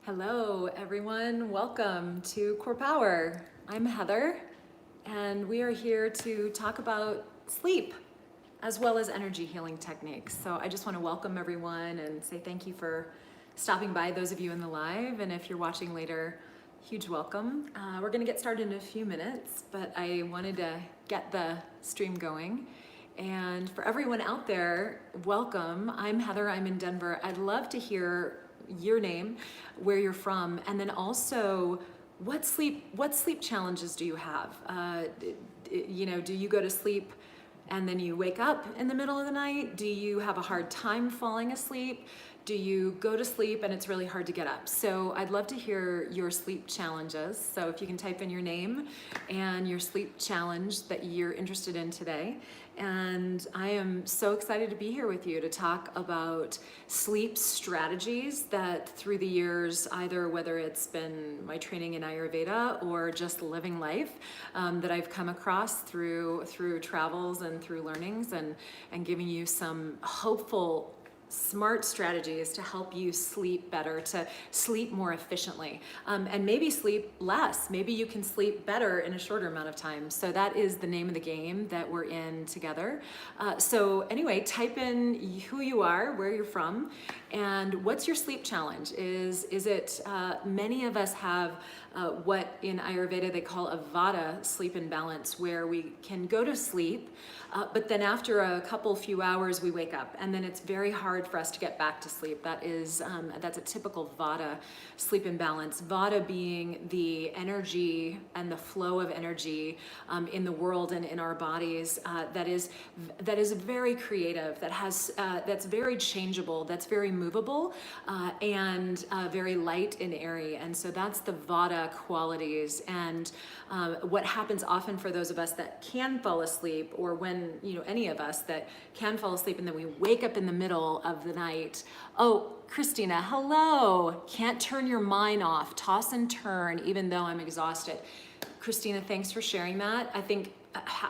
Hello, everyone. Welcome to CorePower. I'm Heather, and we are here to talk about sleep as well as energy healing techniques. So I just want to welcome everyone and say thank you for stopping by, those of you in the live, and if you're watching later, huge welcome. We're going to get started in a few minutes, but I wanted to get the stream going. And for everyone out there, welcome. I'm Heather, I'm in Denver. I'd love to hear your name, where you're from, and then also what sleep challenges do you have? Do you go to sleep and then you wake up in the middle of the night? Do you have a hard time falling asleep? Do you go to sleep and it's really hard to get up? So I'd love to hear your sleep challenges. So if you can type in your name and your sleep challenge that you're interested in today. And I am so excited to be here with you to talk about sleep strategies that through the years, either whether it's been my training in Ayurveda or just living life, that I've come across through travels and through learnings and giving you some hopeful smart strategies to help you sleep better, to sleep more efficiently, and maybe sleep less. Maybe you can sleep better in a shorter amount of time. So that is the name of the game that we're in together. So anyway, type in who you are, where you're from, and what's your sleep challenge. Is it many of us have what in Ayurveda they call a Vata sleep imbalance, where we can go to sleep, but then after a few hours we wake up, and then it's very hard for us to get back to sleep. That's a typical Vata sleep imbalance. Vata being the energy and the flow of energy in the world and in our bodies that is very creative, that's very changeable, that's very movable, and very light and airy. And so that's the Vata qualities. And what happens often for those of us that can fall asleep, or when any of us that can fall asleep and then we wake up in the middle of the night. Oh, Christina, hello. Can't turn your mind off. Toss and turn even though I'm exhausted. Christina, thanks for sharing that. I think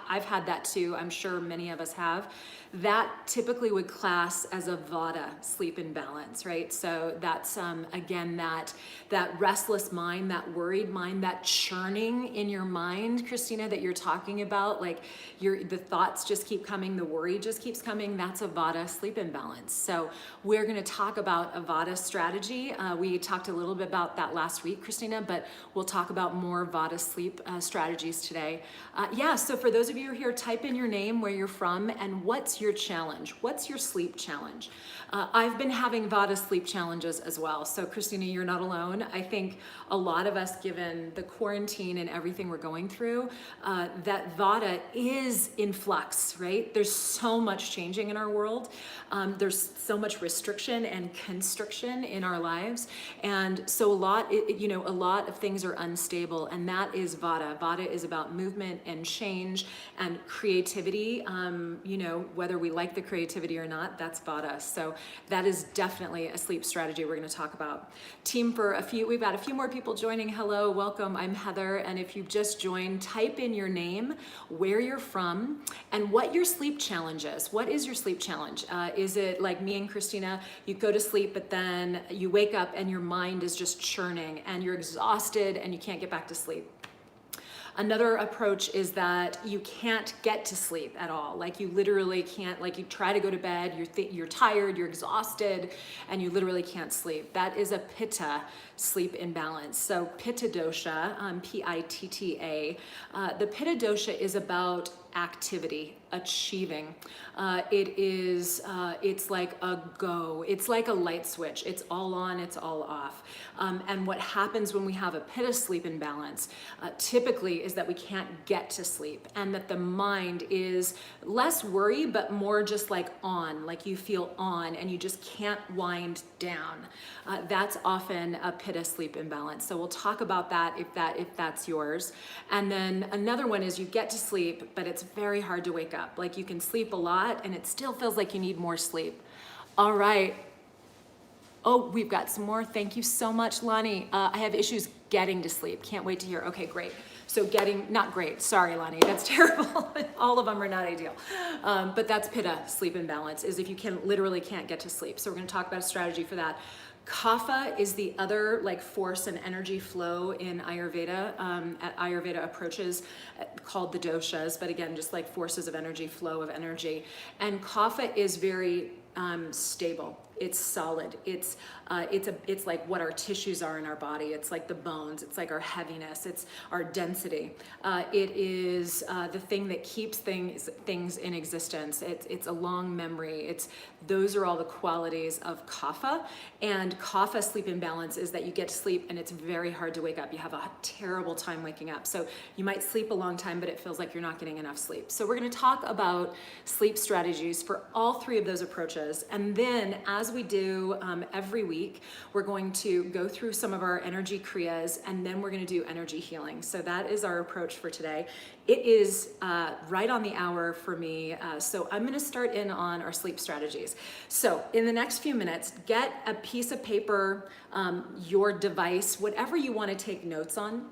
I've had that too. I'm sure many of us have. That typically would class as a Vata sleep imbalance, right? So that's, again, that restless mind, that worried mind, that churning in your mind, Christina, that you're talking about, like the thoughts just keep coming, the worry just keeps coming. That's a Vata sleep imbalance. So we're going to talk about a Vata strategy. We talked a little bit about that last week, Christina, but we'll talk about more Vata sleep strategies today. So for those of you who are here, type in your name, where you're from, and what's your challenge? What's your sleep challenge? I've been having Vata sleep challenges as well. So Christina, you're not alone. I think a lot of us, given the quarantine and everything we're going through, that Vata is in flux, right? There's so much changing in our world. There's so much restriction and constriction in our lives. And so a lot of things are unstable, and that is Vata. Vata is about movement and change and creativity. Whether we like the creativity or not, that's Vata. So that is definitely a sleep strategy we're going to talk about. Team, we've got a few more people joining. Hello, welcome. I'm Heather. And if you've just joined, type in your name, where you're from, and what your sleep challenge is. What is your sleep challenge? Is it like me and Christina, you go to sleep, but then you wake up and your mind is just churning and you're exhausted and you can't get back to sleep? Another approach is that you can't get to sleep at all. Like you literally can't, like you try to go to bed, you're tired, you're exhausted, and you literally can't sleep. That is a Pitta sleep imbalance. So Pitta dosha, P-I-T-T-A. The Pitta dosha is about activity, achieving. It's like a go. It's like a light switch. It's all on, it's all off. And what happens when we have a Pitta sleep imbalance typically is that we can't get to sleep, and that the mind is less worry, but more just like on, like you feel on and you just can't wind down. That's often a Pitta sleep imbalance. So we'll talk about that if that's yours. And then another one is you get to sleep, but it's very hard to wake up. Like you can sleep a lot and it still feels like you need more sleep. All right. Oh, we've got some more. Thank you so much, Lonnie. I have issues getting to sleep. Can't wait to hear. Okay, great. So not great, sorry Lonnie, that's terrible. All of them are not ideal. But that's Pitta, sleep imbalance, is if you literally can't get to sleep. So we're gonna talk about a strategy for that. Kapha is the other like force and energy flow in Ayurveda. Ayurveda approaches called the doshas, but again, just like forces of energy, flow of energy. And Kapha is very stable. It's solid. It's like what our tissues are in our body. It's like the bones. It's like our heaviness. It's our density. It is the thing that keeps things in existence. It's a long memory. Those are all the qualities of Kapha. And Kapha sleep imbalance is that you get to sleep and it's very hard to wake up. You have a terrible time waking up. So you might sleep a long time, but it feels like you're not getting enough sleep. So we're going to talk about sleep strategies for all three of those approaches. And then as we do every week, we're going to go through some of our energy kriyas, and then we're going to do energy healing. So that is our approach for today. It is right on the hour for me. So I'm going to start in on our sleep strategies. So in the next few minutes, get a piece of paper, your device, whatever you want to take notes on.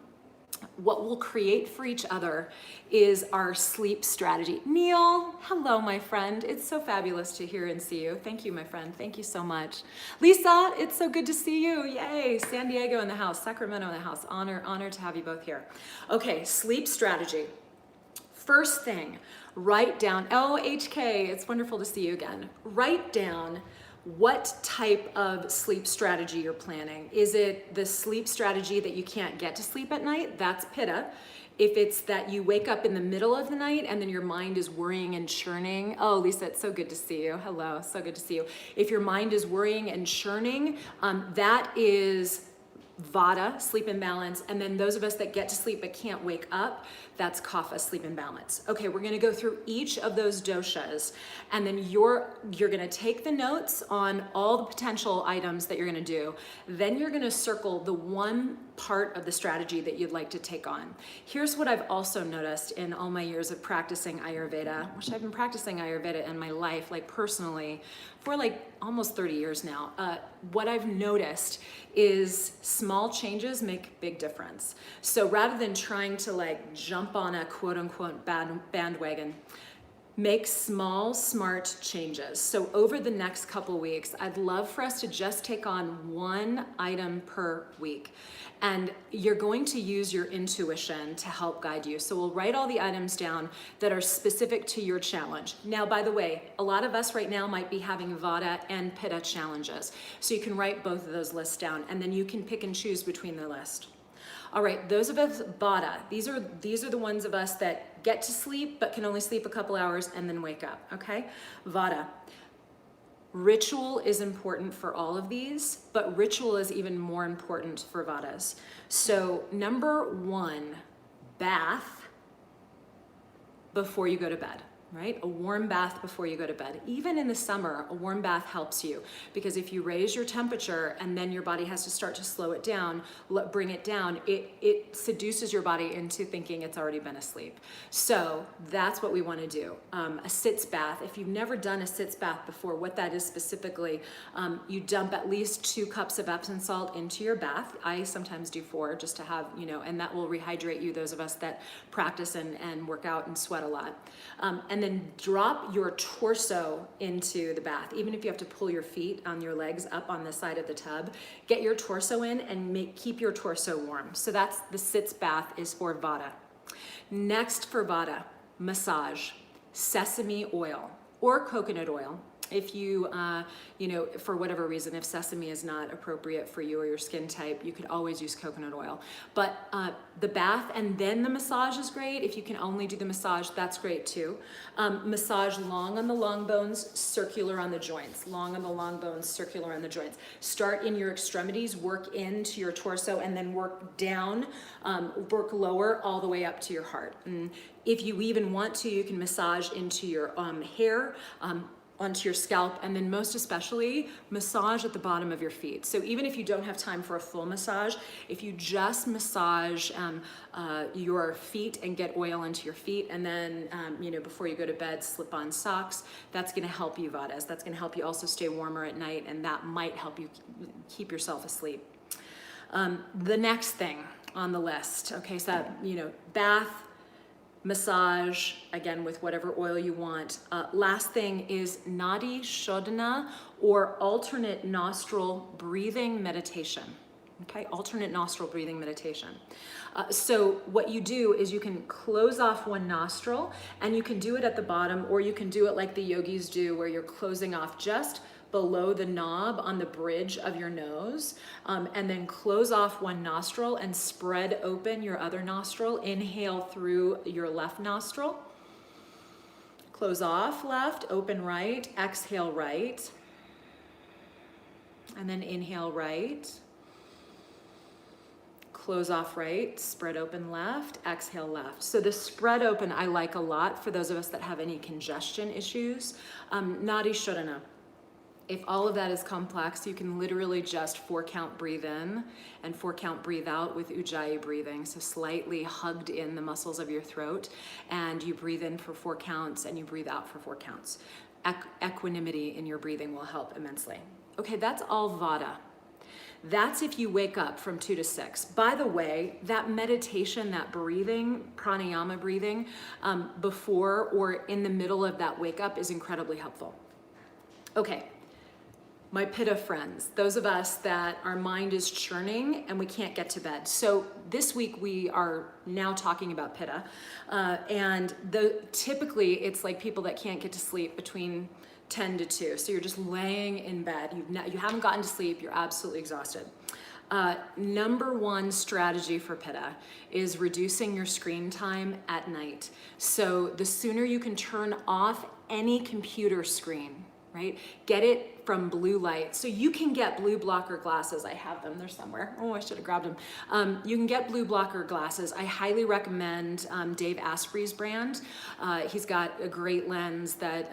What we'll create for each other is our sleep strategy. Neil, hello, my friend. It's so fabulous to hear and see you. Thank you, my friend. Thank you so much. Lisa, it's so good to see you. Yay, San Diego in the house, Sacramento in the house. Honor to have you both here. Okay, sleep strategy. First thing, write down, oh, HK, it's wonderful to see you again. Write down what type of sleep strategy you're planning. Is it the sleep strategy that you can't get to sleep at night? That's Pitta. If it's that you wake up in the middle of the night and then your mind is worrying and churning, oh, Lisa, it's so good to see you. Hello, so good to see you. If your mind is worrying and churning, that is Vata, sleep imbalance, and then those of us that get to sleep but can't wake up, that's Kapha, sleep imbalance. Okay, we're gonna go through each of those doshas, and then you're gonna take the notes on all the potential items that you're gonna do. Then you're gonna circle the one part of the strategy that you'd like to take on. Here's what I've also noticed in all my years of practicing Ayurveda, which I've been practicing Ayurveda in my life, like personally, for like almost 30 years now. What I've noticed is small changes make a big difference. So rather than trying to like jump on a quote unquote bandwagon, make small, smart changes. So over the next couple weeks, I'd love for us to just take on one item per week. And you're going to use your intuition to help guide you. So we'll write all the items down that are specific to your challenge. Now, by the way, a lot of us right now might be having Vata and Pitta challenges. So you can write both of those lists down, and then you can pick and choose between the list. All right, those of us Vata, these are the ones of us that get to sleep but can only sleep a couple hours and then wake up, okay? Vata. Ritual is important for all of these, but ritual is even more important for Vatas. So number one, bath before you go to bed. Right? A warm bath before you go to bed. Even in the summer, a warm bath helps you, because if you raise your temperature and then your body has to start to slow it down, bring it down, it seduces your body into thinking it's already been asleep. So that's what we want to do. A sitz bath. If you've never done a sitz bath before, what that is specifically, you dump at least 2 cups of Epsom salt into your bath. I sometimes do 4 just to have, and that will rehydrate you, those of us that practice and work out and sweat a lot. And then drop your torso into the bath. Even if you have to pull your feet on your legs up on the side of the tub, get your torso in and keep your torso warm. So that's the sitz bath is for Vata. Next for Vata, massage, sesame oil or coconut oil. If you, for whatever reason, if sesame is not appropriate for you or your skin type, you could always use coconut oil. But the bath and then the massage is great. If you can only do the massage, that's great too. Massage long on the long bones, circular on the joints. Long on the long bones, circular on the joints. Start in your extremities, work into your torso, and then work down, work lower all the way up to your heart. And if you even want to, you can massage into your hair, onto your scalp, and then most especially massage at the bottom of your feet. So even if you don't have time for a full massage, if you just massage your feet and get oil into your feet, and then before you go to bed, slip on socks, that's gonna help you, Vatas. That's gonna help you also stay warmer at night, and that might help you keep yourself asleep. The next thing, on the list. Okay, so that, bath, massage, again, with whatever oil you want. Last thing is nadi shodhana, or alternate nostril breathing meditation. Okay, alternate nostril breathing meditation. So what you do is you can close off one nostril, and you can do it at the bottom, or you can do it like the yogis do, where you're closing off just below the knob on the bridge of your nose, and then close off one nostril and spread open your other nostril. Inhale through your left nostril. Close off left, open right, exhale right, and then inhale right. Close off right, spread open left, exhale left. So the spread open I like a lot for those of us that have any congestion issues. Nadi Shodhana. If all of that is complex, you can literally just 4-count breathe in and 4-count breathe out with Ujjayi breathing. So slightly hugged in the muscles of your throat, and you breathe in for 4 counts and you breathe out for 4 counts. Equanimity in your breathing will help immensely. Okay, that's all Vata. That's if you wake up from 2 to 6. By the way, that meditation, that breathing, pranayama breathing, before or in the middle of that wake up is incredibly helpful. Okay, my Pitta friends, those of us that our mind is churning and we can't get to bed. So this week we are now talking about Pitta, and typically it's like people that can't get to sleep between 10 to 2. So you're just laying in bed. You haven't gotten to sleep. You're absolutely exhausted. Number one strategy for Pitta is reducing your screen time at night. So the sooner you can turn off any computer screen, right? Get it from blue light. So you can get blue blocker glasses. I have them, they're somewhere. Oh, I should have grabbed them. You can get blue blocker glasses. I highly recommend Dave Asprey's brand. He's got a great lens that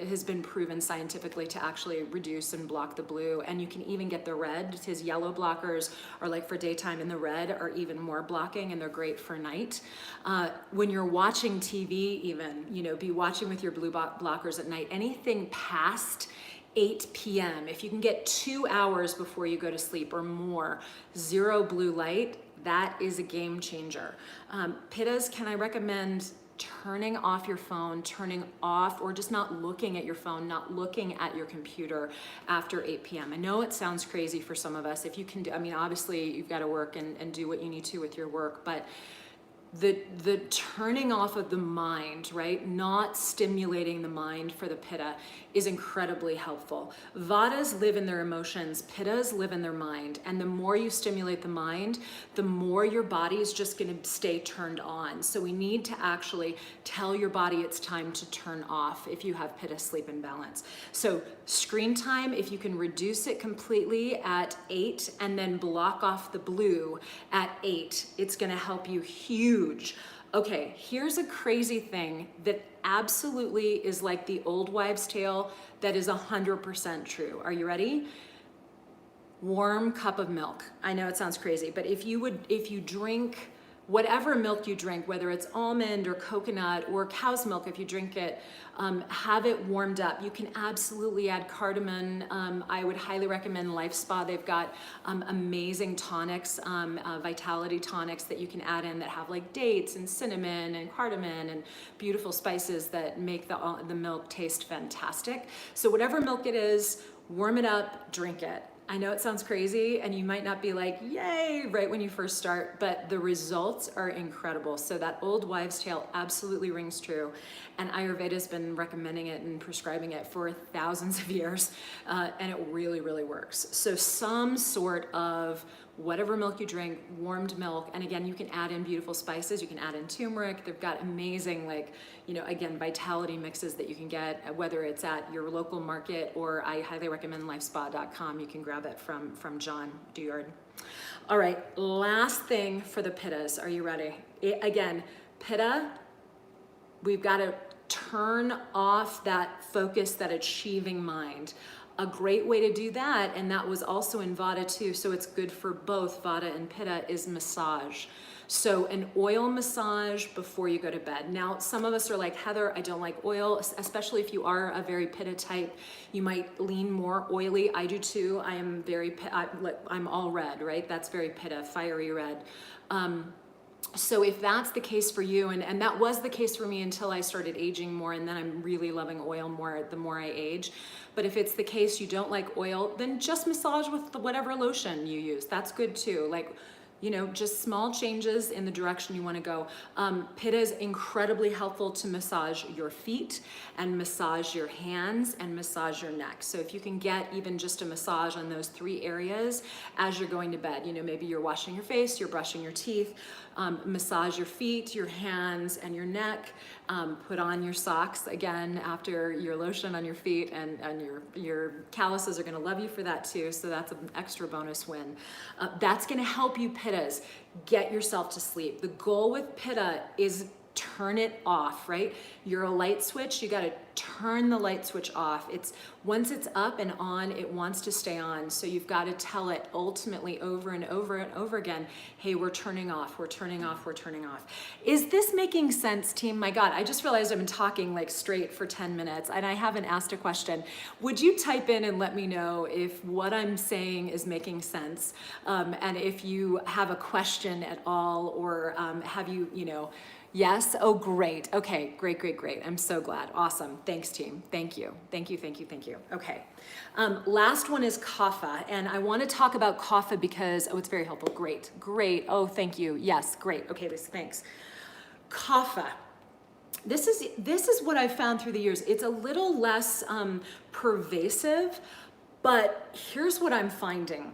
has been proven scientifically to actually reduce and block the blue. And you can even get the red. His yellow blockers are like for daytime, and the red are even more blocking, and they're great for night. When you're watching TV even, be watching with your blue blockers at night. Anything past 8 p.m. If you can get 2 hours before you go to sleep or more, 0 blue light, that is a game changer. Pittas, can I recommend turning off your phone, turning off or just not looking at your phone, not looking at your computer after 8 p.m. I know it sounds crazy for some of us. If you can do, obviously you've got to work and do what you need to with your work, but the turning off of the mind, right? Not stimulating the mind for the Pitta is incredibly helpful. Vatas live in their emotions, Pittas live in their mind. And the more you stimulate the mind, the more your body is just going to stay turned on. So we need to actually tell your body it's time to turn off if you have Pitta sleep imbalance. So screen time, if you can reduce it completely at 8 and then block off the blue at 8, it's going to help you huge. Okay, here's a crazy thing that absolutely is like the old wives' tale that is 100% true. Are you ready? Warm cup of milk. I know it sounds crazy, but if you drink whatever milk you drink, whether it's almond or coconut or cow's milk, if you drink it, have it warmed up. You can absolutely add cardamom. I would highly recommend Life Spa. They've got amazing tonics, vitality tonics that you can add in that have like dates and cinnamon and cardamom and beautiful spices that make the milk taste fantastic. So whatever milk it is, warm it up, drink it. I know it sounds crazy and you might not be like, yay, right when you first start, but the results are incredible. So that old wives' tale absolutely rings true. And Ayurveda has been recommending it and prescribing it for thousands of years. And it really, really works. So some sort of whatever milk you drink, warmed milk. And again, you can add in beautiful spices. You can add in turmeric. They've got amazing, again, vitality mixes that you can get, whether it's at your local market or I highly recommend lifespa.com. You can grab it from John Duyard. All right, last thing for the Pittas. Are you ready? Again, Pitta, we've got to turn off that focus, that achieving mind. A great way to do that, and that was also in Vata too, so it's good for both Vata and Pitta, is massage. So an oil massage before you go to bed. Now, some of us are like, Heather, I don't like oil, especially if you are a very Pitta type. You might lean more oily. I do too. I am I'm all red, right? That's very Pitta, fiery red. So if that's the case for you, and that was the case for me until I started aging more, and then I'm really loving oil more the more I age. But if it's the case you don't like oil, then just massage with whatever lotion you use. That's good too. Like, you know, just small changes in the direction you want to go. Pitta is incredibly helpful to massage your feet and massage your hands and massage your neck. So if you can get even just a massage on those 3 areas as you're going to bed, you know, maybe you're washing your face, you're brushing your teeth, massage your feet, your hands, and your neck. Put on your socks again after your lotion on your feet, and your calluses are going to love you for that too. So that's an extra bonus win. That's going to help you, Pittas, get yourself to sleep. The goal with Pitta is turn it off, right? You're a light switch. You got to turn the light switch off. Once it's up and on, it wants to stay on. So you've got to tell it ultimately over and over and over again, hey, we're turning off, we're turning off, we're turning off. Is this making sense, team? My God, I just realized I've been talking like straight for 10 minutes and I haven't asked a question. Would you type in and let me know if what I'm saying is making sense? And if you have a question at all, or have you, yes? Oh, great. Okay, great, great, great. I'm so glad. Awesome. Thanks, team. Thank you. Thank you, thank you, thank you. Okay. Last one is Kapha. And I want to talk about Kapha because, it's very helpful. Great, great. Oh, thank you. Yes, great. Okay, thanks. Kapha. This is what I've found through the years. It's a little less pervasive, but here's what I'm finding.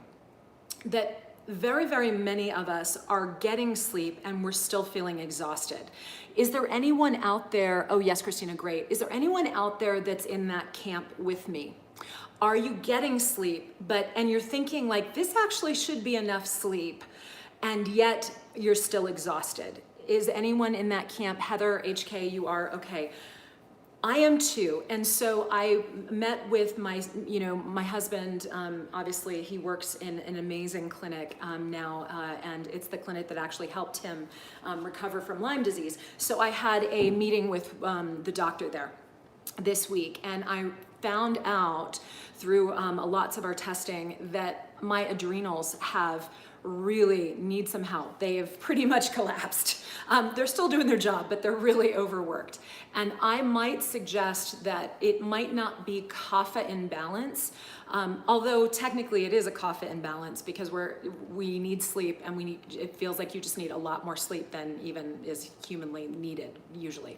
That very, very many of us are getting sleep and we're still feeling exhausted. Is there anyone out there? Oh yes, Christina, great. Is there anyone out there that's in that camp with me? Are you getting sleep, and you're thinking like, this actually should be enough sleep, and yet you're still exhausted? Is anyone in that camp? Heather, HK, you are? Okay. I am too. And so I met with my husband. Obviously he works in an amazing clinic now, and it's the clinic that actually helped him recover from Lyme disease. So I had a meeting with the doctor there this week, and I found out through lots of our testing that my adrenals really need some help. They have pretty much collapsed. They're still doing their job, but they're really overworked. And I might suggest that it might not be Kapha imbalance, although technically it is a Kapha imbalance because we need sleep, and it feels like you just need a lot more sleep than even is humanly needed usually.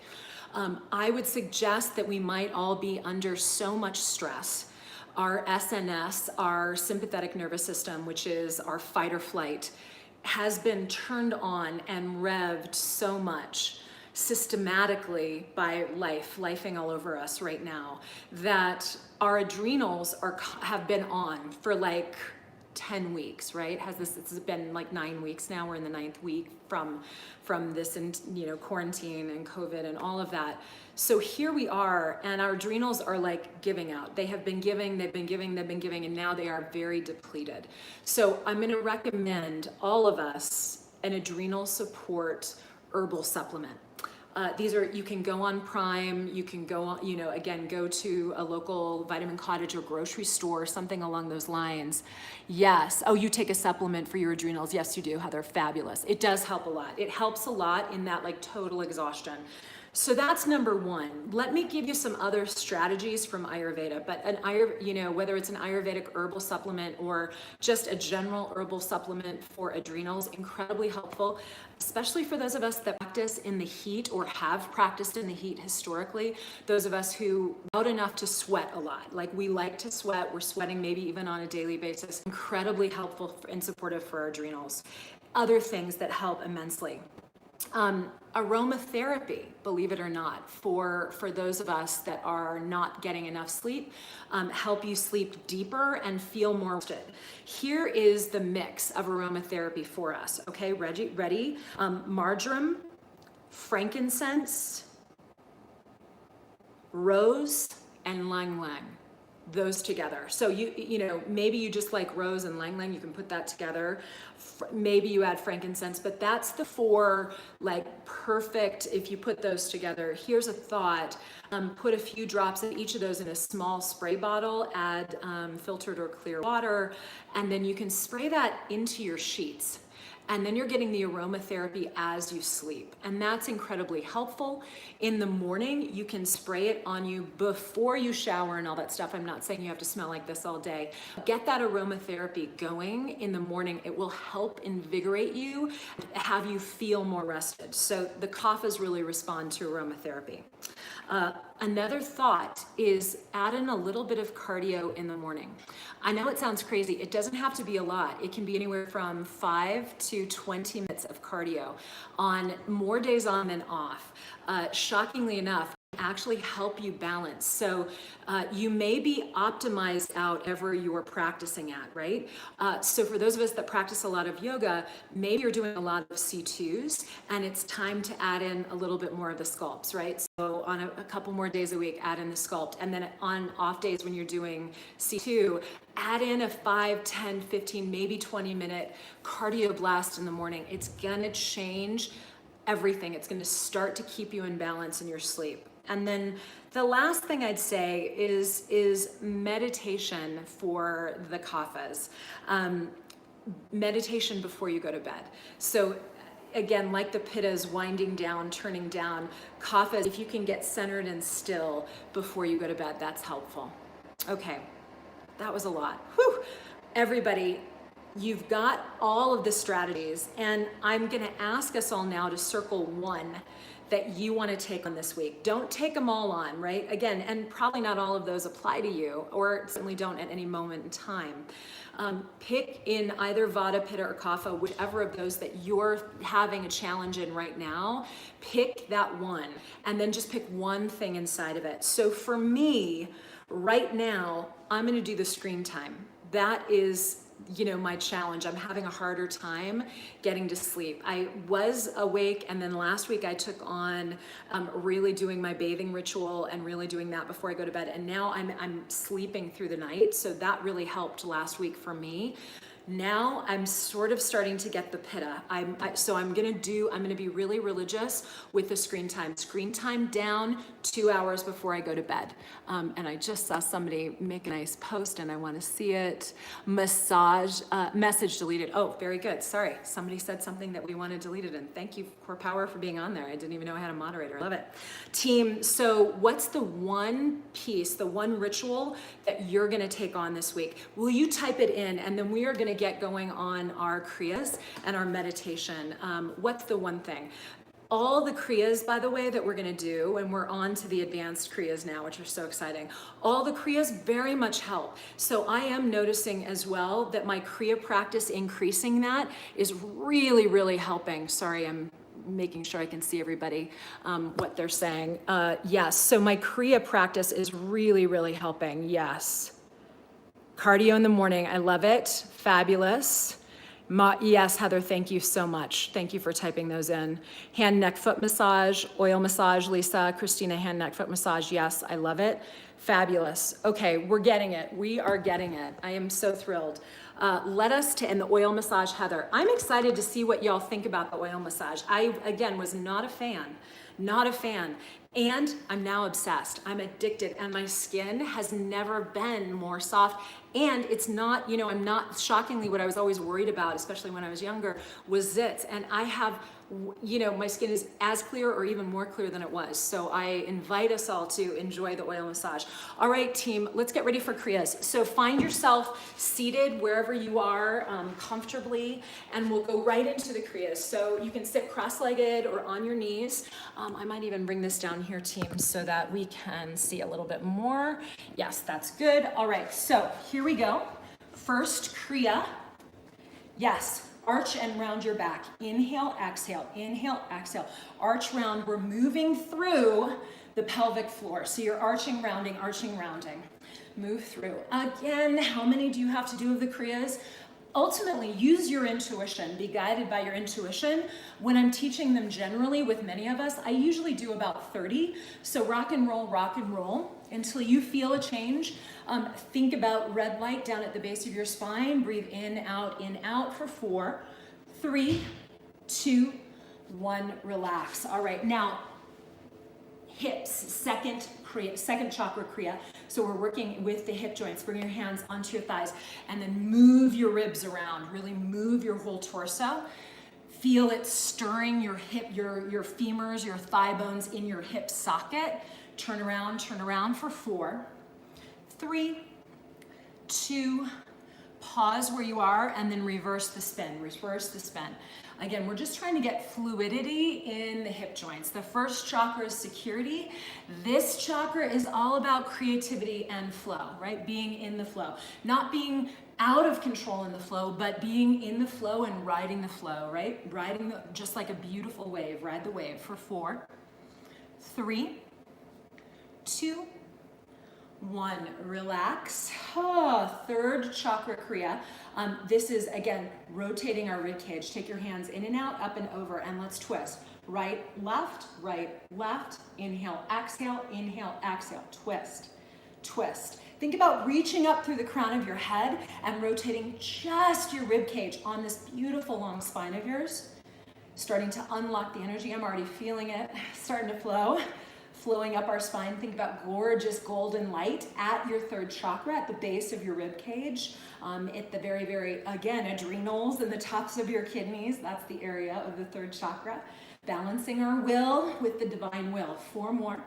I would suggest that we might all be under so much stress. Our SNS, our sympathetic nervous system, which is our fight or flight, has been turned on and revved so much systematically by lifing all over us right now, that our adrenals have been on for like 10 weeks, right? It's been like 9 weeks now. We're in the 9th week from this, and quarantine and COVID and all of that. So here we are, and our adrenals are like giving out. They have been giving, they've been giving, and now they are very depleted. So I'm going to recommend all of us an adrenal support herbal supplement. You can go on Prime, you can go on, go to a local Vitamin Cottage or grocery store, something along those lines. Yes. Oh, you take a supplement for your adrenals. Yes, you do, Heather. Fabulous. It does help a lot. It helps a lot in that like total exhaustion. So that's number one. Let me give you some other strategies from Ayurveda, but whether it's an Ayurvedic herbal supplement or just a general herbal supplement for adrenals, incredibly helpful, especially for those of us that practice in the heat or have practiced in the heat historically, those of us who out enough to sweat a lot. Like we like to sweat, we're sweating maybe even on a daily basis. Incredibly helpful and supportive for our adrenals. Other things that help immensely. Aromatherapy, believe it or not, for those of us that are not getting enough sleep, help you sleep deeper and feel more rested. Here is the mix of aromatherapy for us. Okay, ready? Marjoram, frankincense, rose, and ylang ylang. those together. So you know, maybe you just like rose and lang lang, you can put that together. Maybe you add frankincense, but that's the 4 like perfect, if you put those together. Here's a thought, put a few drops of each of those in a small spray bottle, add filtered or clear water, and then you can spray that into your sheets. And then you're getting the aromatherapy as you sleep. And that's incredibly helpful. In the morning, you can spray it on you before you shower and all that stuff. I'm not saying you have to smell like this all day. Get that aromatherapy going in the morning. It will help invigorate you, have you feel more rested. So the Kaphas really respond to aromatherapy. Another thought is add in a little bit of cardio in the morning. I know it sounds crazy. It doesn't have to be a lot. It can be anywhere from 5 to 20 minutes of cardio on more days on than off. Shockingly enough, actually help you balance. So you may be optimized out ever you're practicing at, right? So for those of us that practice a lot of yoga, maybe you're doing a lot of C2s and it's time to add in a little bit more of the sculpts, right? So on a couple more days a week, add in the sculpt. And then on off days when you're doing C2, add in a 5, 10, 15, maybe 20-minute cardio blast in the morning. It's gonna change everything. It's gonna start to keep you in balance in your sleep. And then the last thing I'd say is meditation for the Kaphas. Meditation before you go to bed. So again, like the Pittas, winding down, turning down, Kaphas, if you can get centered and still before you go to bed, that's helpful. Okay, that was a lot. Whew. Everybody, you've got all of the strategies, and I'm gonna ask us all now to circle one that you want to take on this week. Don't take them all on, right? Again, and probably not all of those apply to you, or certainly don't at any moment in time. Pick in either Vata, Pitta, or Kapha, whichever of those that you're having a challenge in right now, pick that one, and then just pick one thing inside of it. So for me, right now, I'm gonna do the screen time. That is, you know, my challenge. I'm having a harder time getting to sleep. I was awake, and then last week I took on really doing my bathing ritual and really doing that before I go to bed. And now I'm sleeping through the night. So that really helped last week for me. Now I'm sort of starting to get the Pitta. So I'm gonna be really religious with the screen time. Screen time down 2 hours before I go to bed. And I just saw somebody make a nice post and I wanna see it. Massage, message deleted. Oh, very good, sorry. Somebody said something that we wanted deleted, and thank you, CorePower, for being on there. I didn't even know I had a moderator, I love it. Team, so what's the one piece, the one ritual that you're gonna take on this week? Will you type it in, and then we are gonna get going on our Kriyas and our meditation. What's the one thing? All the Kriyas, by the way, that we're gonna do, and we're on to the advanced Kriyas now, which are so exciting. All the Kriyas very much help. So I am noticing as well that my Kriya practice, increasing that, is really, really helping. Sorry, I'm making sure I can see everybody, what they're saying. Yes, so my Kriya practice is really, really helping, yes. Cardio in the morning, I love it, fabulous. Yes, Heather, thank you so much. Thank you for typing those in. Hand, neck, foot massage, oil massage, Lisa, Christina, hand, neck, foot massage. Yes, I love it. Fabulous. Okay, we're getting it. We are getting it. I am so thrilled. And the oil massage, Heather. I'm excited to see what y'all think about the oil massage. I, again, was not a fan. And I'm now obsessed. I'm addicted, and my skin has never been more soft. And it's not, you know, I'm not, shockingly, what I was always worried about, especially when I was younger, was zits. And I have, you know, my skin is as clear or even more clear than it was. So I invite us all to enjoy the oil massage. All right, team, let's get ready for Kriyas. So find yourself seated wherever you are comfortably, and we'll go right into the Kriyas. So you can sit cross-legged or on your knees. I might even bring this down here, team, so that we can see a little bit more. Yes, that's good. All right, so here we go. First Kriya. Yes. Arch and round your back. Inhale, exhale, inhale, exhale. Arch, round. We're moving through the pelvic floor. So you're arching, rounding, rounding. Move through. Again, how many do you have to do of the Kriyas? Ultimately, use your intuition. Be guided by your intuition. When I'm teaching them generally with many of us, I usually do about 30. So rock and roll, rock and roll. until you feel a change. Think about red light down at the base of your spine. Breathe in, out for 4, 3, 2, 1, relax. All right, now hips, second chakra Kriya. So we're working with the hip joints. Bring your hands onto your thighs and then move your ribs around. Really move your whole torso. Feel it stirring your hip, your femurs, your thigh bones in your hip socket. Turn around for 4, 3, 2, pause where you are, and then reverse the spin, Again, we're just trying to get fluidity in the hip joints. The first chakra is security. This chakra is all about creativity and flow, right? Being in the flow. Not being out of control in the flow, but being in the flow and riding the flow, right? Just like a beautiful wave. Ride the wave for 4, 3, 2, 1, relax. Third chakra Kriya. This is, again, rotating our rib cage. Take your hands in and out, up and over, and let's twist. Right, left, inhale, exhale, twist. Think about reaching up through the crown of your head and rotating just your rib cage on this beautiful long spine of yours. Starting to unlock the energy. I'm already feeling it, starting to flow. Flowing up our spine. Think about gorgeous golden light at your third chakra, at the base of your rib cage, at the very, again, adrenals and the tops of your kidneys. That's the area of the third chakra. Balancing our will with the divine will. 4 more,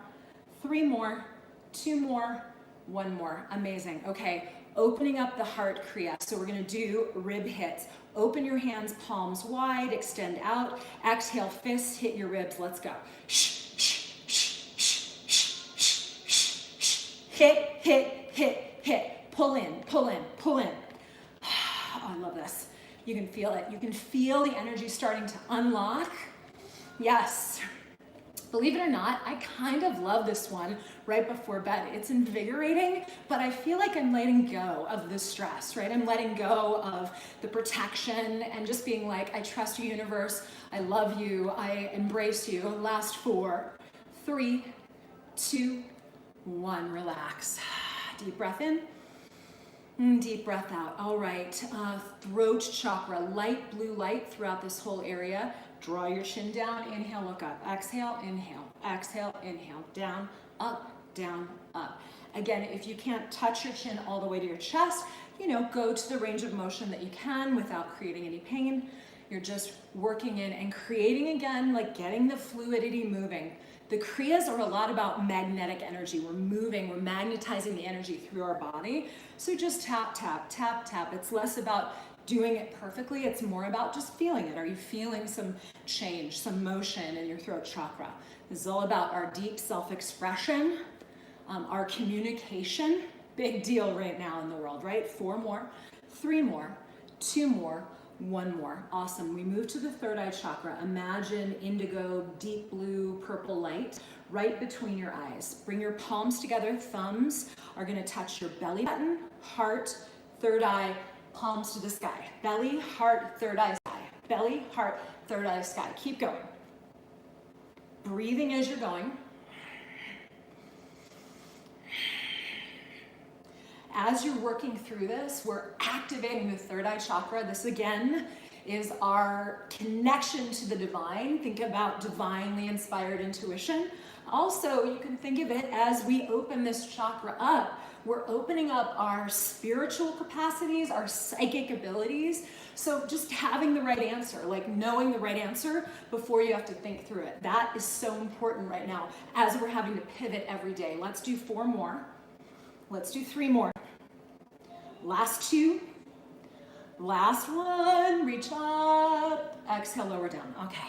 3 more, 2 more, 1 more. Amazing. Okay, opening up the heart Kriya. So we're gonna do rib hits. Open your hands, palms wide, extend out. Exhale, fists hit your ribs. Let's go. Hit. Pull in. Oh, I love this. You can feel it. You can feel the energy starting to unlock. Yes. Believe it or not, I kind of love this one right before bed. It's invigorating, but I feel like I'm letting go of the stress, right? I'm letting go of the protection and just being like, I trust you, universe. I love you. I embrace you. Last 4, 3, 2, 1, relax. Deep breath in, deep breath out. All right, throat chakra, light blue light throughout this whole area. Draw your chin down, inhale, look up. Exhale, inhale, down, up, down, up. Again, if you can't touch your chin all the way to your chest, go to the range of motion that you can without creating any pain. You're just working in and creating again, like getting the fluidity moving. The Kriyas are a lot about magnetic energy. We're moving, we're magnetizing the energy through our body. So just tap, tap, tap, tap. It's less about doing it perfectly. It's more about just feeling it. Are you feeling some change, some motion in your throat chakra? This is all about our deep self-expression, our communication. Big deal right now in the world, right? 4 more, 3 more, 2 more, 1 more. Awesome. We move to the third eye chakra. Imagine indigo, deep blue, purple light right between your eyes. Bring your palms together. Thumbs are going to touch your belly button, heart, third eye, palms to the sky. Belly, heart, third eye, sky. Belly, heart, third eye, sky. Keep going. Breathing as you're going. As you're working through this, we're activating the third eye chakra. This again is our connection to the divine. Think about divinely inspired intuition. Also, you can think of it as we open this chakra up. We're opening up our spiritual capacities, our psychic abilities. So just having the right answer, like knowing the right answer before you have to think through it. That is so important right now as we're having to pivot every day. Let's do 4 more. Let's do 3 more. Last 2. Last 1. Reach up. Exhale, lower down. Okay.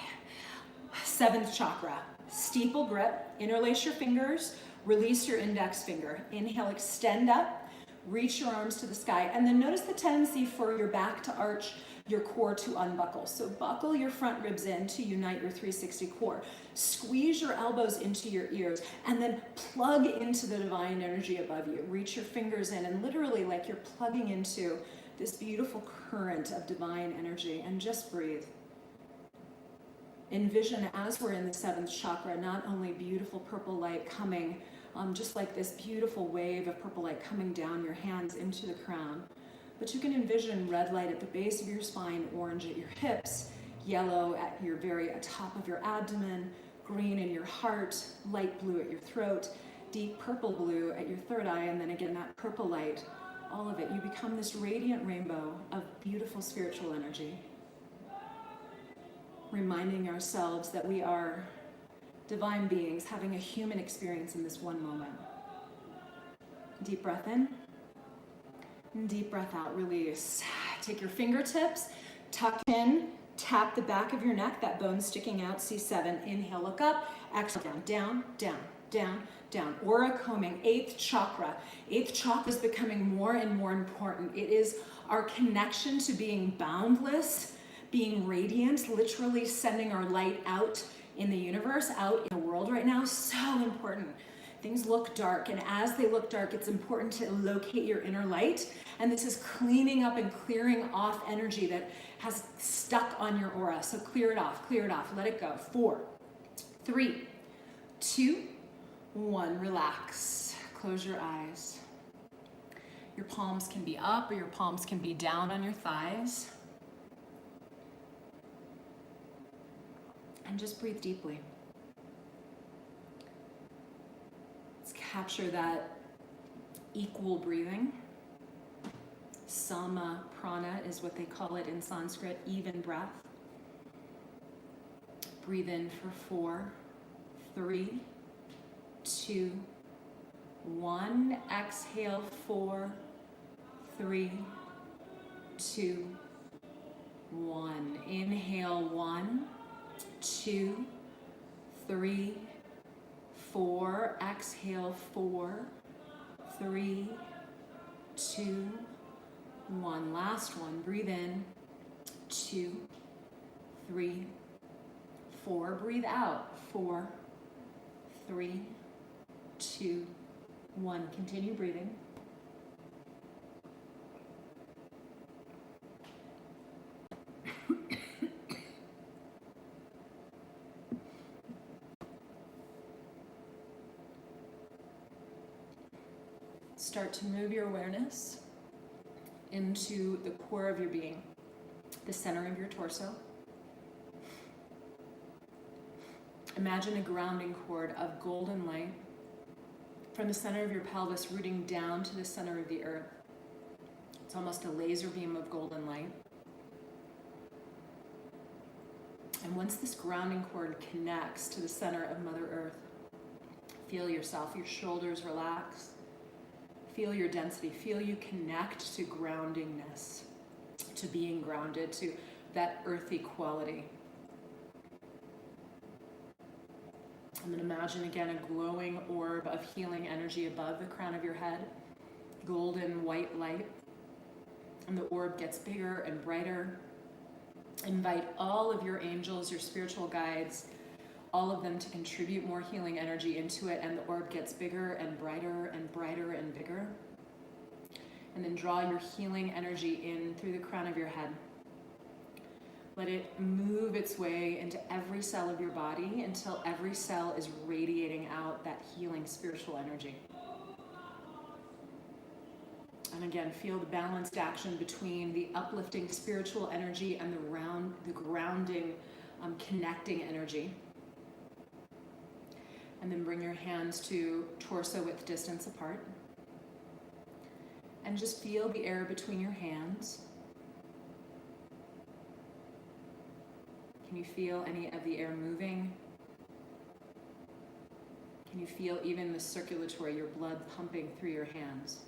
7th chakra. Steeple grip. Interlace your fingers. Release your index finger. Inhale, extend up. Reach your arms to the sky. And then notice the tendency for your back to arch, your core to unbuckle. So buckle your front ribs in to unite your 360 core. Squeeze your elbows into your ears and then plug into the divine energy above you. Reach your fingers in and literally like you're plugging into this beautiful current of divine energy and just breathe. Envision as we're in the 7th chakra, not only beautiful purple light coming just like this beautiful wave of purple light coming down your hands into the crown. But you can envision red light at the base of your spine, orange at your hips, yellow at your very top of your abdomen, green in your heart, light blue at your throat, deep purple blue at your third eye, and then again that purple light, all of it. You become this radiant rainbow of beautiful spiritual energy, reminding ourselves that we are divine beings having a human experience in this one moment. Deep breath in, and deep breath out, release. Take your fingertips, tuck in, tap the back of your neck, that bone sticking out, C7. Inhale, look up, exhale, down, down, down, down, down. Aura combing, 8th chakra. 8th chakra is becoming more and more important. It is our connection to being boundless, being radiant, literally sending our light out in the universe, out in the world right now. So important. Things look dark, and as they look dark, it's important to locate your inner light. And this is cleaning up and clearing off energy that has stuck on your aura. So clear it off, let it go. 4, 3, 2, 1, relax. Close your eyes. Your palms can be up or your palms can be down on your thighs. And just breathe deeply. Let's capture that equal breathing. Sama prana is what they call it in Sanskrit, even breath. Breathe in for 4, 3, 2, 1. Exhale, 4, 3, 2, 1. Inhale, 1, 2, 3, 4. Exhale, 4, 3, 2, 1. Last one. Breathe in. 2, 3, 4. Breathe out. 4, 3, 2, 1. Continue breathing. Start to move your awareness into the core of your being, the center of your torso. Imagine a grounding cord of golden light from the center of your pelvis rooting down to the center of the earth. It's almost a laser beam of golden light. And once this grounding cord connects to the center of Mother Earth, feel yourself, your shoulders relax. Feel your density, feel you connect to groundingness, to being grounded, to that earthy quality. And then imagine again a glowing orb of healing energy above the crown of your head, golden white light. And the orb gets bigger and brighter. Invite all of your angels, your spiritual guides, all of them to contribute more healing energy into it, and the orb gets bigger and brighter and brighter and bigger. And then draw your healing energy in through the crown of your head. Let it move its way into every cell of your body until every cell is radiating out that healing spiritual energy. And again, feel the balanced action between the uplifting spiritual energy and the grounding, connecting energy. And then bring your hands to torso width distance apart. And just feel the air between your hands. Can you feel any of the air moving? Can you feel even the circulatory, your blood pumping through your hands?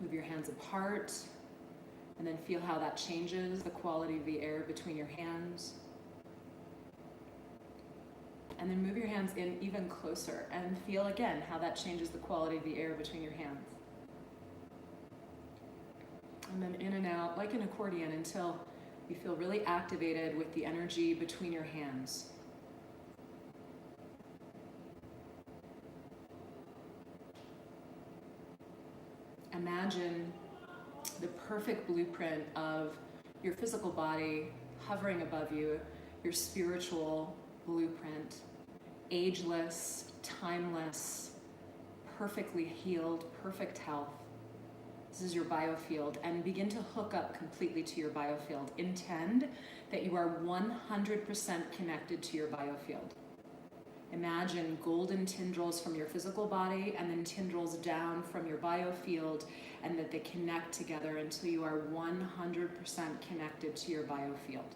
Move your hands apart, and then feel how that changes the quality of the air between your hands. And then move your hands in even closer and feel again how that changes the quality of the air between your hands. And then in and out like an accordion until you feel really activated with the energy between your hands. Imagine the perfect blueprint of your physical body hovering above you, your spiritual blueprint, ageless, timeless, perfectly healed, perfect health. This is your biofield, and begin to hook up completely to your biofield. Intend that you are 100% connected to your biofield. Imagine golden tendrils from your physical body and then tendrils down from your biofield, and that they connect together until you are 100% connected to your biofield.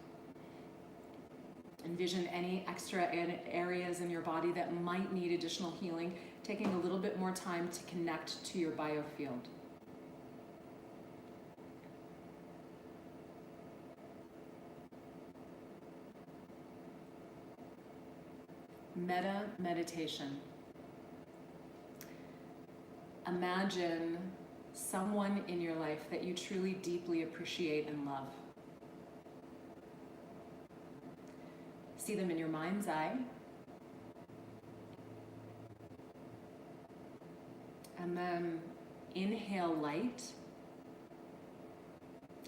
Envision any extra areas in your body that might need additional healing, taking a little bit more time to connect to your biofield. Metta meditation. Imagine someone in your life that you truly deeply appreciate and love. See them in your mind's eye. And then inhale light.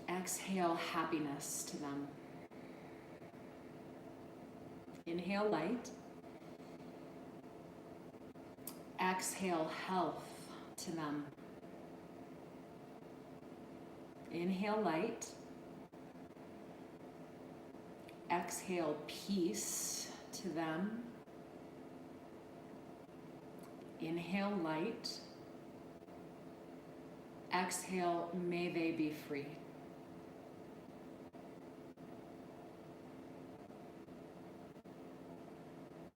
Exhale happiness to them. Inhale light. Exhale health to them. Inhale light. Exhale peace to them. Inhale light. Exhale, may they be free.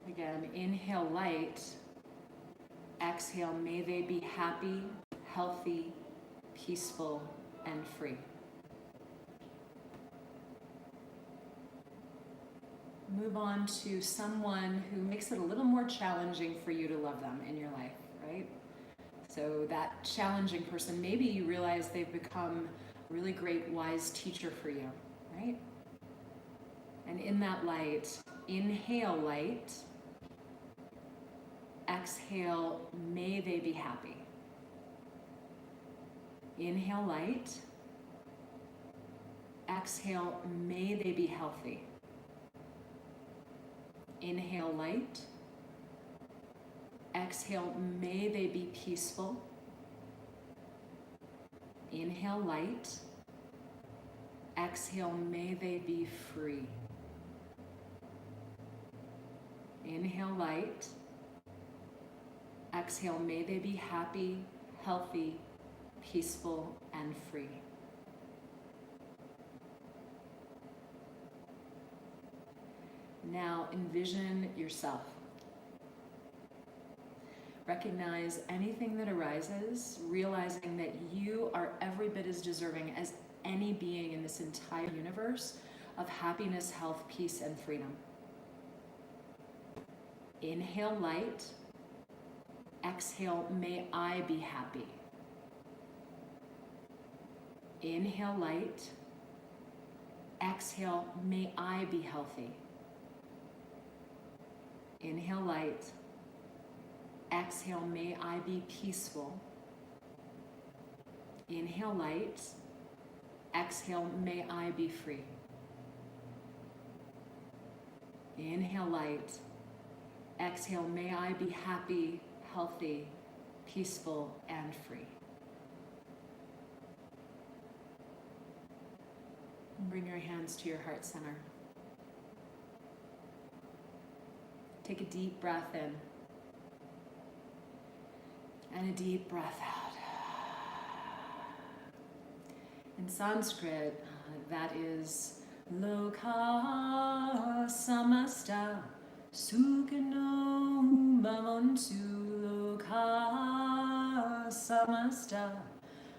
Again, inhale light. Exhale, may they be happy, healthy, peaceful, and free. Move on to someone who makes it a little more challenging for you to love them in your life, right? So that challenging person, maybe you realize they've become a really great, wise teacher for you, right? And in that light, inhale light. Exhale, may they be happy. Inhale light. Exhale, may they be healthy. Inhale light. Exhale, may they be peaceful. Inhale light. Exhale, may they be free. Inhale light. Exhale, may they be happy, healthy, peaceful, and free. Now envision yourself. Recognize anything that arises, realizing that you are every bit as deserving as any being in this entire universe of happiness, health, peace, and freedom. Inhale light. Exhale, may I be happy. Inhale light. Exhale, may I be healthy. Inhale light. Exhale, may I be peaceful. Inhale light. Exhale, may I be free. Inhale light. Exhale, may I be happy, healthy, peaceful, and free. Bring your hands to your heart center. Take a deep breath in and a deep breath out. In Sanskrit, that is Loka Samasta Sukhino Bhavantu. Loka Samasta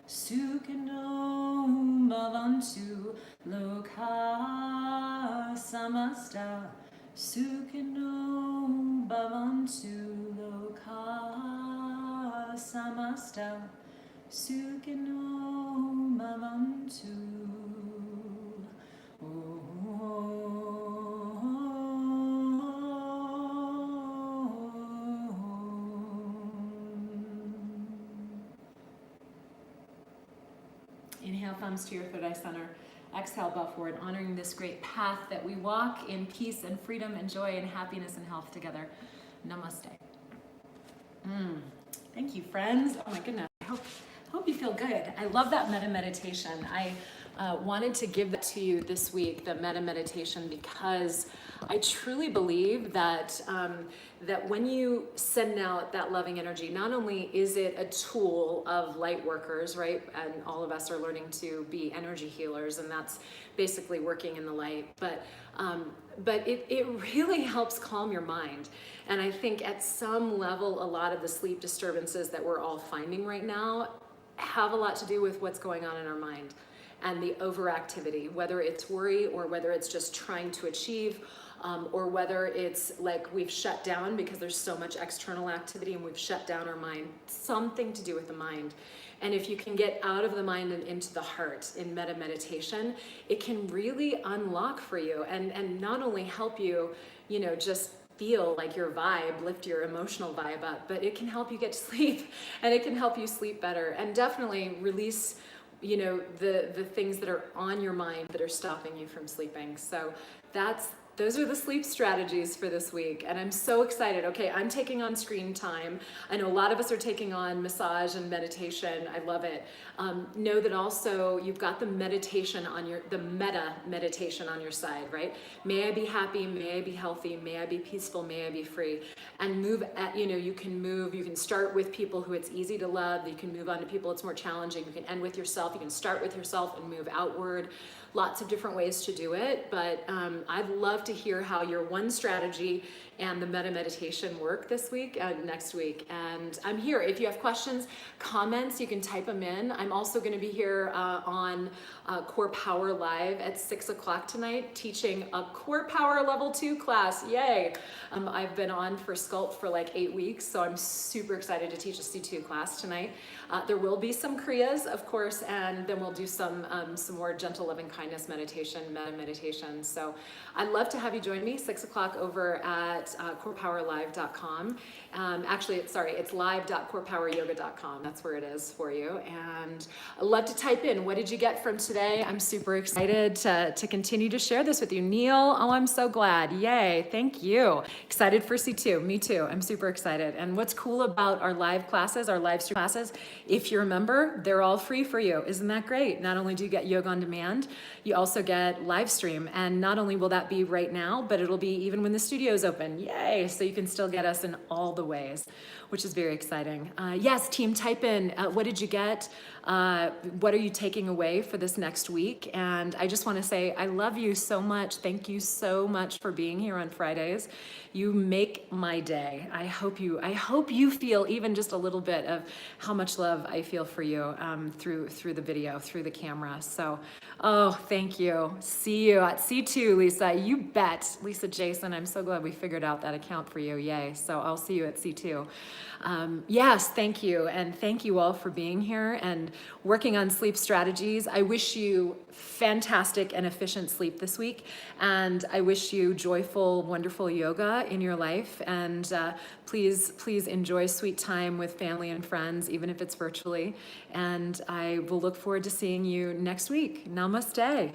Sukhino Bhavantu. Loka Samasta Sukhino Bhavantu. Loka Samasta Sukhino Bhavantu. Inhale, thumbs to your third eye center. Exhale, bow forward, honoring this great path that we walk in peace and freedom and joy and happiness and health together. Namaste. Thank you, friends. Oh my goodness. I hope you feel good. I love that metta meditation. I wanted to give that to you this week, the metta meditation, because I truly believe that that when you send out that loving energy, not only is it a tool of light workers, right? And all of us are learning to be energy healers, and that's basically working in the light, but it really helps calm your mind. And I think at some level, a lot of the sleep disturbances that we're all finding right now have a lot to do with what's going on in our mind and the overactivity, whether it's worry or whether it's just trying to achieve, or whether it's like we've shut down because there's so much external activity and we've shut down our mind. Something to do with the mind. And if you can get out of the mind and into the heart in metta meditation, it can really unlock for you and not only help you, just feel like your vibe, lift your emotional vibe up, but it can help you get to sleep, and it can help you sleep better, and definitely release the things that are on your mind that are stopping you from sleeping. So those are the sleep strategies for this week, and I'm so excited. Okay, I'm taking on screen time. I know a lot of us are taking on massage and meditation. I love it. Know that also you've got the meditation the metta meditation on your side, right? May I be happy, may I be healthy, may I be peaceful, may I be free. And move at, you can start with people who it's easy to love. You can move on to people it's more challenging. You can end with yourself. You can start with yourself and move outward. Lots of different ways to do it, but I'd love to hear how your one strategy and the metta meditation work this week and next week. And I'm here. If you have questions, comments, you can type them in. I'm also going to be here on CorePower Live at 6 o'clock tonight, teaching a CorePower Level 2 class. Yay! I've been on for Sculpt for like 8 weeks, so I'm super excited to teach a C2 class tonight. There will be some Kriyas, of course, and then we'll do some more gentle loving kindness meditation, metta meditation. So I'd love to have you join me 6 o'clock over at CorePowerLive.com. Actually, it's live.corepoweryoga.com. That's where it is for you. And I'd love to type in, what did you get from today? I'm super excited to continue to share this with you. Neil, oh, I'm so glad. Yay, thank you. Excited for C2. Me too. I'm super excited. And what's cool about our live classes, our live stream classes, if you're a member, they're all free for you. Isn't that great? Not only do you get yoga on demand, you also get live stream. And not only will that be right now, but it'll be even when the studio's open. Yay! So you can still get us in all the ways, which is very exciting. Yes, team, type in, what did you get? What are you taking away for this next week? And I just want to say, I love you so much. Thank you so much for being here on Fridays. You make my day. I hope you feel even just a little bit of how much love I feel for you through the video, through the camera. So, oh, thank you. See you at C2, Lisa. You bet. Lisa Jason, I'm so glad we figured out that account for you. Yay. So I'll see you at C2. Yes, thank you. And thank you all for being here and working on sleep strategies. I wish you fantastic and efficient sleep this week. And I wish you joyful, wonderful yoga in your life. And please enjoy sweet time with family and friends, even if it's virtually. And I will look forward to seeing you next week. Namaste.